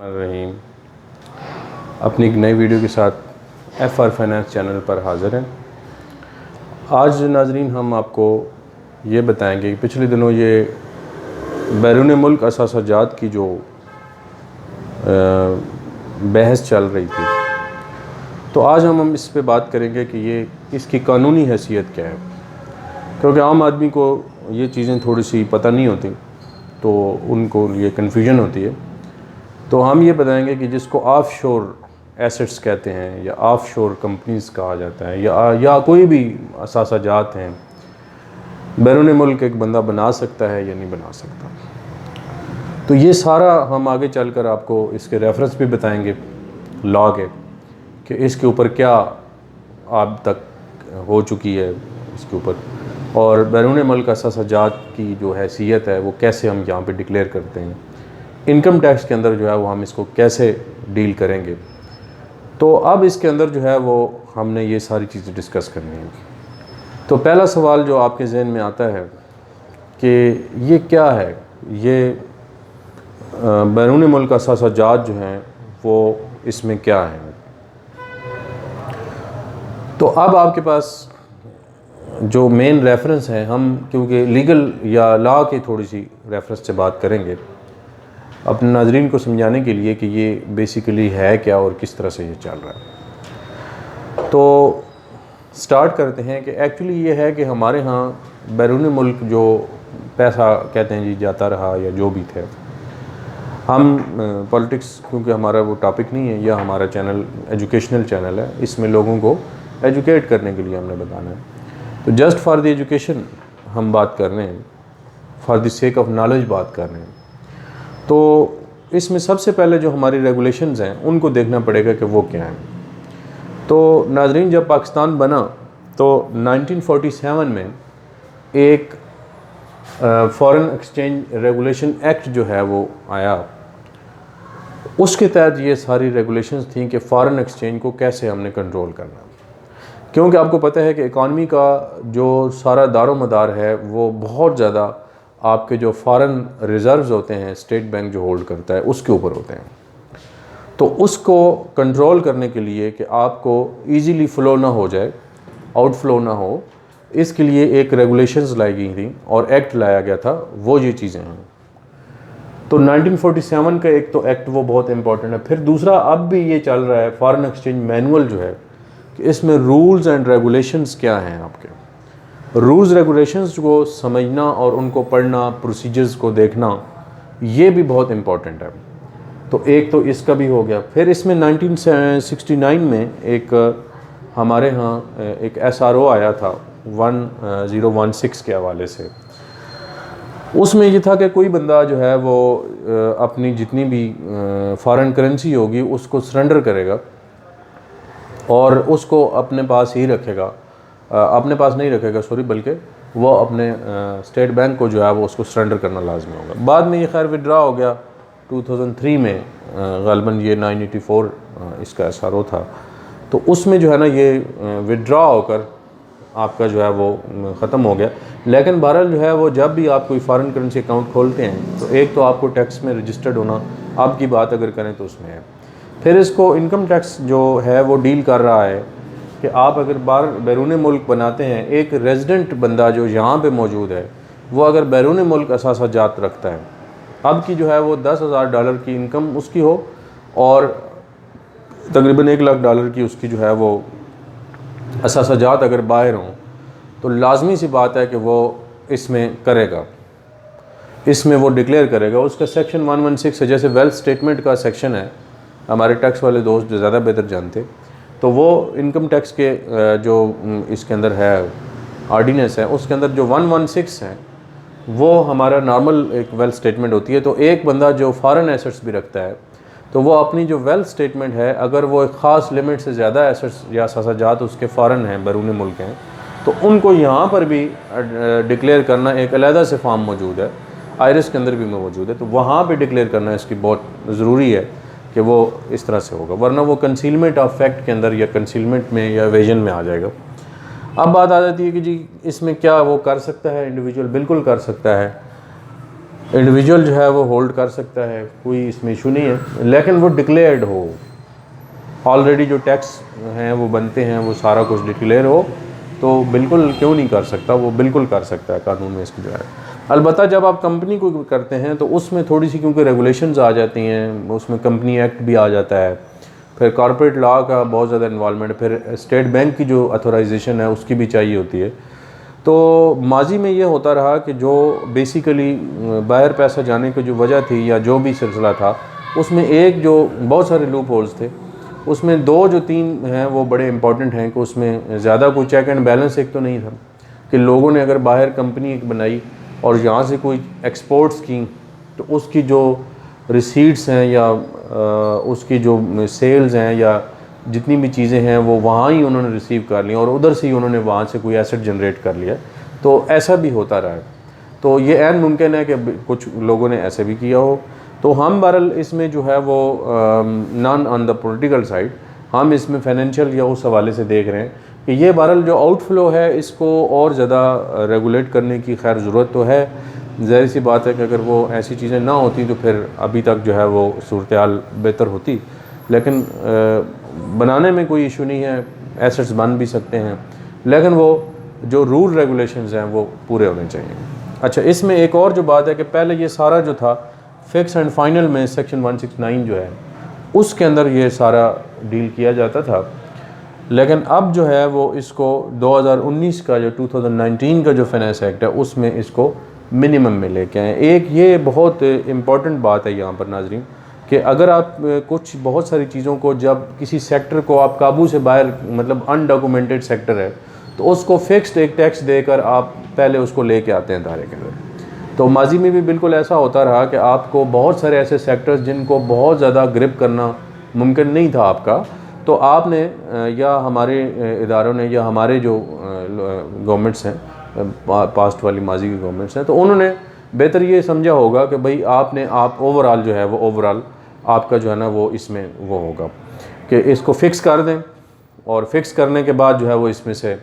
रहीम अपनी एक नई वीडियो के साथ FR फाइनेंस चैनल पर हाज़िर हैं। आज नाजरीन हम आपको ये बताएंगे कि पिछले दिनों ये बैरून मुल्क असासाजात की जो बहस चल रही थी, तो आज हम इस पे बात करेंगे कि ये इसकी कानूनी हैसियत क्या है, क्योंकि आम आदमी को ये चीज़ें थोड़ी सी पता नहीं होती, तो उनको ये कन्फ्यूजन होती है। तो हम ये बताएंगे कि जिसको ऑफशोर एसेट्स कहते हैं या ऑफशोर कंपनीज़ कहा जाता है या कोई भी असासाजात हैं, बैरून मुल्क एक बंदा बना सकता है या नहीं बना सकता। तो ये सारा हम आगे चलकर आपको इसके रेफरेंस भी बताएंगे लॉ के, कि इसके ऊपर क्या अब तक हो चुकी है इसके ऊपर, और बैरून मुल्क असासाजात की जो हैसियत है वो कैसे हम यहाँ पे डिक्लेयर करते हैं, इनकम टैक्स के अंदर जो है वो हम इसको कैसे डील करेंगे। तो अब इसके अंदर जो है वो हमने ये सारी चीज़ें डिस्कस करनी है। तो पहला सवाल जो आपके जहन में आता है कि ये क्या है, ये बैरून मुल्क असासाजात जो हैं वो इसमें क्या है। तो अब आपके पास जो मेन रेफरेंस है, हम क्योंकि लीगल या लॉ की थोड़ी सी रेफरेंस से बात करेंगे अपने नाजरीन को समझाने के लिए कि ये बेसिकली है क्या और किस तरह से ये चल रहा है। तो स्टार्ट करते हैं कि एक्चुअली ये है कि हमारे यहाँ बैरून मुल्क जो पैसा कहते हैं जी जाता रहा या जो भी थे, हम पॉलिटिक्स क्योंकि हमारा वो टॉपिक नहीं है, या हमारा चैनल एजुकेशनल चैनल है, इसमें लोगों को एजुकेट करने के लिए हमने बताना है। तो जस्ट फॉर द एजुकेशन हम बात कर रहे हैं, for the sake of knowledge बात कर रहे हैं। तो इसमें सबसे पहले जो हमारी रेगुलेशंस हैं उनको देखना पड़ेगा कि वो क्या हैं। तो नाजरीन, जब पाकिस्तान बना तो 1947 में एक फॉरेन एक्सचेंज रेगुलेशन एक्ट जो है वो आया। उसके तहत ये सारी रेगुलेशंस थी कि फ़ॉरेन एक्सचेंज को कैसे हमने कंट्रोल करना, क्योंकि आपको पता है कि इकॉनमी का जो सारा दारोमदार है वो बहुत ज़्यादा आपके जो फॉरेन रिज़र्व्स होते हैं, स्टेट बैंक जो होल्ड करता है उसके ऊपर होते हैं। तो उसको कंट्रोल करने के लिए कि आपको इजीली फ़्लो ना हो जाए, आउटफ्लो ना हो, इसके लिए एक रेगुलेशंस लाई गई थी और एक्ट लाया गया था, वो ये चीज़ें हैं। तो 1947 का एक तो एक्ट वो बहुत इंपॉर्टेंट है। फिर दूसरा अब भी ये चल रहा है फॉरेन एक्सचेंज मैनुअल जो है, कि इसमें रूल्स एंड रेगुलेशंस क्या हैं आपके। रूल्स रेगुलेशंस को समझना और उनको पढ़ना, प्रोसीजर्स को देखना, ये भी बहुत इम्पॉर्टेंट है। तो एक तो इसका भी हो गया। फिर इसमें 1969 में एक हमारे यहाँ एक SRO आया था 1016 के हवाले से। उसमें ये था कि कोई बंदा जो है वो अपनी जितनी भी फॉरेन करेंसी होगी उसको सरेंडर करेगा और उसको अपने पास ही रखेगा, अपने पास नहीं रखेगा सॉरी, बल्कि वो अपने स्टेट बैंक को जो है वो उसको सरेंडर करना लाजमी होगा। बाद में ये खैर विड्रा हो गया 2003 में, ग़ालिबन ये 984 इसका SRO था। तो उसमें जो है ना ये विड्रा होकर आपका जो है वो ख़त्म हो गया। लेकिन बहरहाल जो है वो जब भी आप कोई फॉरेन करेंसी अकाउंट खोलते हैं तो एक तो आपको टैक्स में रजिस्टर्ड होना, आपकी बात अगर करें तो उसमें है। फिर इसको इनकम टैक्स जो है वो डील कर रहा है कि आप अगर बैरून मुल्क बनाते हैं, एक रेजिडेंट बंदा जो यहाँ पे मौजूद है वो अगर बैरून मुल्क असासाजात रखता है, अब की जो है वो $10,000 की इनकम उसकी हो और तकरीबन $1,00,000 की उसकी जो है वो असासाजात अगर बाहर हों, तो लाजमी सी बात है कि वो इसमें करेगा, इसमें वो डिक्लेयर करेगा। उसका सेक्शन 116 है, जैसे वेल्थ स्टेटमेंट का सेक्शन है, हमारे टैक्स वाले दोस्त जो ज़्यादा बेहतर जानते, तो वो इनकम टैक्स के जो इसके अंदर है ऑर्डिनेंस है, उसके अंदर जो 116 है वो हमारा नॉर्मल एक वेल्थ स्टेटमेंट होती है। तो एक बंदा जो फॉरेन एसेट्स भी रखता है तो वो अपनी जो वेल्थ स्टेटमेंट है, अगर वो एक ख़ास लिमिट से ज़्यादा एसेट्स या असासाजात उसके फ़ॉरेन हैं, बैरून मुल्क हैं, तो उनको यहाँ पर भी डिक्लेयर करना, एक अलहदा से फॉर्म मौजूद है, आयरिस के अंदर भी मौजूद है, तो वहाँ पर डिक्लेयर करना इसकी बहुत ज़रूरी है कि वो इस तरह से होगा, वरना वो कंसीलमेंट ऑफ फैक्ट के अंदर या कंसीलमेंट में या एवेजन में आ जाएगा। अब बात आ जाती है कि जी इसमें क्या वो कर सकता है इंडिविजुअल? बिल्कुल कर सकता है। इंडिविजुअल जो है वो होल्ड कर सकता है, कोई इसमें इशू नहीं है, लेकिन वो डिक्लेयर्ड हो, ऑलरेडी जो टैक्स हैं वो बनते हैं वो सारा कुछ डिक्लेयर हो, तो बिल्कुल क्यों नहीं कर सकता, वो बिल्कुल कर सकता है, कानून में इसकी जो है। अलबत्ता जब आप कंपनी को करते हैं तो उसमें थोड़ी सी क्योंकि रेगुलेशंस आ जाती हैं, उसमें कंपनी एक्ट भी आ जाता है, फिर कॉर्पोरेट लॉ का बहुत ज़्यादा इन्वॉल्वमेंट, फिर स्टेट बैंक की जो अथोराइजेशन है उसकी भी चाहिए होती है। तो माजी में ये होता रहा कि जो बेसिकली बाहर पैसा जाने की जो वजह थी या जो भी सिलसिला था, उसमें एक जो बहुत सारे लूप होल्स थे, उसमें दो जो तीन हैं वो बड़े इंपॉर्टेंट हैं कि उसमें ज़्यादा कोई चेक एंड बैलेंस एक तो नहीं था कि लोगों ने अगर बाहर कंपनी एक बनाई और यहाँ से कोई एक्सपोर्ट्स की तो उसकी जो रिसीट्स हैं या उसकी जो सेल्स हैं या जितनी भी चीज़ें हैं वो वहाँ ही उन्होंने रिसीव कर ली और उधर से ही उन्होंने वहाँ से कोई एसेट जनरेट कर लिया। तो ऐसा भी होता रहा है, तो ये ऐन मुमकिन है कि कुछ लोगों ने ऐसे भी किया हो। तो हम बहरहाल इसमें जो है वो non on the political side, हम इसमें फाइनेंशियल या उस हवाले से देख रहे हैं कि ये बहरहाल जो आउटफ्लो है इसको और ज़्यादा रेगुलेट करने की खैर ज़रूरत तो है। ज़ाहिर सी बात है कि अगर वो ऐसी चीज़ें ना होती तो फिर अभी तक जो है वो सूरत हाल बेहतर होती, लेकिन बनाने में कोई इशू नहीं है, एसेट्स बन भी सकते हैं, लेकिन वो जो रूल रेगुलेशंस हैं वो पूरे होने चाहिए। अच्छा, इसमें एक और जो बात है कि पहले ये सारा जो था फिक्स एंड फाइनल में सेक्शन 169 जो है उसके अंदर ये सारा डील किया जाता था, लेकिन अब जो है वो इसको 2019 का जो 2019 का जो फाइनेंस एक्ट है उसमें इसको मिनिमम में लेके आए। एक ये बहुत इम्पॉर्टेंट बात है यहाँ पर नाजरीन कि अगर आप कुछ बहुत सारी चीज़ों को, जब किसी सेक्टर को आप काबू से बाहर, मतलब अनडॉक्यूमेंटेड सेक्टर है, तो उसको फिक्स्ड एक टैक्स देकर आप पहले उसको लेके आते हैं धारे के अंदर। तो माजी में भी बिल्कुल ऐसा होता रहा कि आपको बहुत सारे ऐसे सेक्टर्स जिनको बहुत ज़्यादा ग्रिप करना मुमकिन नहीं था आपका, तो आपने या हमारे इदारों ने या हमारे जो गवर्नमेंट्स हैं, पास्ट वाली माजी की गवर्नमेंट्स हैं, तो उन्होंने बेहतर ये समझा होगा कि भाई आप ओवरऑल जो है वो ओवरऑल आपका जो है ना वो इसमें वो होगा कि इसको फ़िक्स कर दें और फिक्स करने के बाद जो है वो इसमें से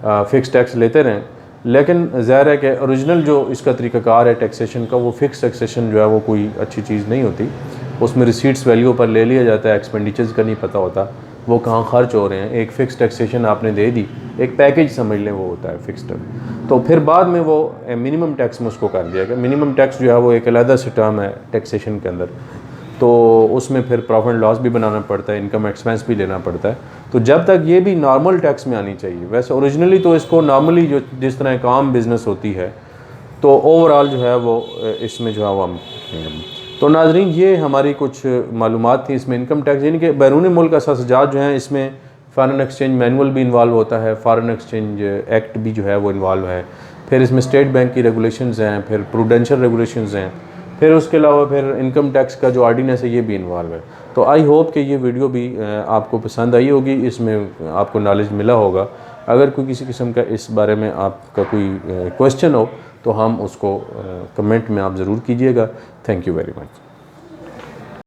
फ़िक्स टैक्स लेते रहें। लेकिन ज़ाहिर है कि ओरिजिनल जो इसका तरीक़ाकार है टैक्सेशन का, वो फ़िक्स टैक्सेशन जो है वो कोई अच्छी चीज़ नहीं होती। उसमें रिसीट्स वैल्यू पर ले लिया जाता है, एक्सपेंडिचर्स का नहीं पता होता वो कहाँ खर्च हो रहे हैं। एक फ़िक्स टैक्सेशन आपने दे दी, एक पैकेज समझ लें वो होता है फिक्स्ड, तो फिर बाद में वो मिनिमम टैक्स में उसको कर दिया गया। मिनिमम टैक्स जो है वो एक अलग से टर्म है टैक्सेशन के अंदर, तो उसमें फिर प्रॉफिट लॉस भी बनाना पड़ता है, इनकम एक्सपेंस भी लेना पड़ता है। तो जब तक ये भी नॉर्मल टैक्स में आनी चाहिए, वैसे ओरिजिनली तो इसको नॉर्मली जो जिस तरह एक आम बिज़नेस होती है, तो ओवरऑल जो है वो इसमें जो है वो हम। तो नाजरीन, ये हमारी कुछ मालूमात थी इसमें इनकम टैक्स, यानी कि बैरून मुल्क असाजात जो हैं इसमें फ़ॉरेन एक्सचेंज मैनुअल भी इन्वॉल्व होता है, फ़ॉरेन एक्सचेंज एक्ट भी जो है वो इन्वॉल्व है, फिर इसमें स्टेट बैंक की रेगुलेशंस हैं, फिर प्रूडेंशियल रेगुलेशंस हैं, फिर उसके अलावा फिर इनकम टैक्स का जो ऑर्डिनेंस है ये भी इन्वॉल्व है। तो आई होप कि ये वीडियो भी आपको पसंद आई होगी, इसमें आपको नॉलेज मिला होगा। अगर कोई किसी किस्म का इस बारे में आपका कोई क्वेश्चन हो तो हम उसको कमेंट में आप ज़रूर कीजिएगा। Thank you very much.